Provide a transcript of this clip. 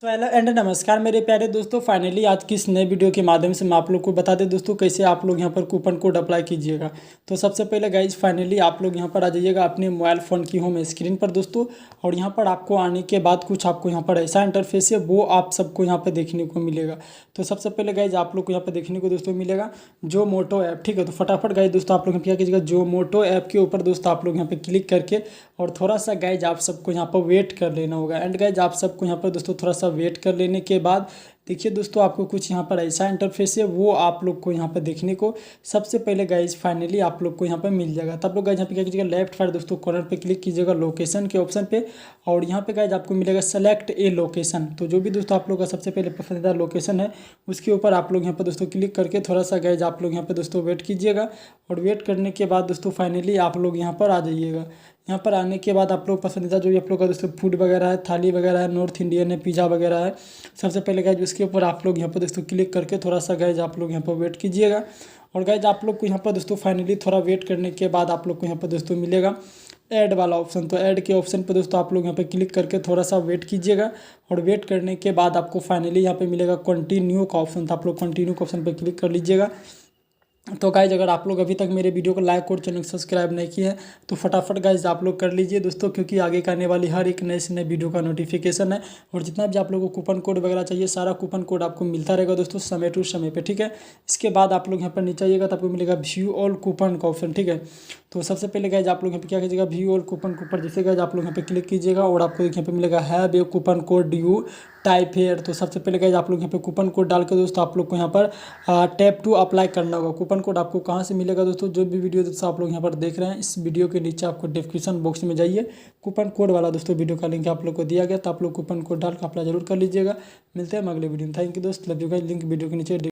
Hello and नमस्कार मेरे प्यारे दोस्तों। फाइनली आज की इस नए वीडियो के माध्यम से मैं आप लोग को बता दें दोस्तों कैसे आप लोग यहां पर कूपन कोड अप्लाई कीजिएगा। तो सबसे पहले गाइज फाइनली आप लोग यहां पर आ जाइएगा अपने मोबाइल फ़ोन की होम स्क्रीन पर दोस्तों। और यहां पर आपको आने के बाद कुछ आपको यहां पर ऐसा इंटरफेस है वो आप सबको यहाँ पर देखने को मिलेगा। तो सबसे पहले गाइज आप लोग को यहाँ पर देखने को दोस्तों मिलेगा जो मोटो ऐप। ठीक है, तो फटाफट गाइज दोस्तों आप लोग क्या कीजिएगा, जो मोटो ऐप के ऊपर दोस्तों आप लोग यहाँ पे क्लिक करके और थोड़ा सा गाइज आप सबको यहाँ पर वेट कर लेना होगा। एंड गाइज आप सबको यहाँ पर दोस्तों थोड़ा सा वेट कर लेने के बाद देखिए दोस्तों आपको कुछ यहाँ पर ऐसा इंटरफेस है वो आप लोग को यहाँ पर देखने को सबसे पहले गाइज फाइनली आप लोग को यहाँ पर मिल जाएगा। तब लोग गाइज यहाँ पे क्या कीजिएगा, लेफ्ट साइड दोस्तों कॉर्नर पे क्लिक कीजिएगा लोकेशन के ऑप्शन पे और यहाँ पे गाइज आपको मिलेगा सेलेक्ट ए लोकेशन। तो जो भी दोस्तों आप लोग का सबसे पहले पसंदीदा लोकेशन है उसके ऊपर आप लोग यहाँ पर दोस्तों क्लिक करके थोड़ा सा गाइज आप लोग यहाँ पर दोस्तों वेट कीजिएगा। और वेट करने के बाद दोस्तों फाइनली आप लोग यहाँ पर आ जाइएगा। यहाँ पर आने के बाद आप लोग पसंदीदा जो भी आप लोग का दोस्तों फूड वगैरह है, थाली वगैरह है, नॉर्थ इंडियन है, पिज़्ज़ा वगैरह है, सबसे पहले गाइज उसके ऊपर आप लोग यहाँ पर दोस्तों क्लिक करके थोड़ा सा गाइज आप लोग यहाँ पर वेट कीजिएगा। और गाइज आप लोग को यहाँ पर दोस्तों फाइनली थोड़ा वेट करने के बाद आप लोग को यहाँ पर दोस्तों मिलेगा ऐड वाला ऑप्शन। तो ऐड के ऑप्शन पर दोस्तों आप लोग यहाँ पे क्लिक करके थोड़ा सा वेट कीजिएगा। और वेट करने के बाद आपको फाइनली यहाँ पे मिलेगा कंटिन्यू का ऑप्शन। तो आप लोग कंटिन्यू के ऑप्शन पर क्लिक कर लीजिएगा। तो गाइज अगर आप लोग अभी तक मेरे वीडियो को लाइक और चैनल को सब्सक्राइब नहीं किए हैं तो फटाफट गाइज आप लोग कर लीजिए दोस्तों, क्योंकि आगे का आने वाली हर एक नए से नए वीडियो का नोटिफिकेशन है। और जितना भी आप लोगों को कूपन कोड वगैरह चाहिए सारा कूपन कोड आपको मिलता रहेगा दोस्तों समय टू समय पे। ठीक है, इसके बाद आप लोग यहाँ पर नीचे आइएगा तो आपको मिलेगा व्यू ऑल कूपन का ऑप्शन। ठीक है, तो सबसे पहले गाइज आप लोग यहाँ पे क्या कीजिएगा, व्यू ऑल कूपन के ऊपर जैसे गाइज आप लोग यहाँ पे क्लिक कीजिएगा और आपको यहाँ पे मिलेगा have a coupon code you type hair. तो सबसे पहले गाइज आप लोग यहाँ पे कूपन कोड डाल के दोस्तों आप लोग को यहाँ पर टैप टू अप्लाई करना होगा। कूपन कोड आपको कहाँ से मिलेगा दोस्तों, जो भी वीडियो दोस्तों आप लोग यहाँ पर देख रहे हैं इस वीडियो के नीचे आपको डिस्क्रिप्शन बॉक्स में जाइए, कूपन कोड वाला दोस्तों वीडियो का लिंक आप लोग को दिया गया। तो आप लोग कूपन कोड डाल कर अप्लाई जरूर कर लीजिएगा। मिलते हैं अगले वीडियो में। थैंक यू दोस्त, love you guys. Link video के नीचे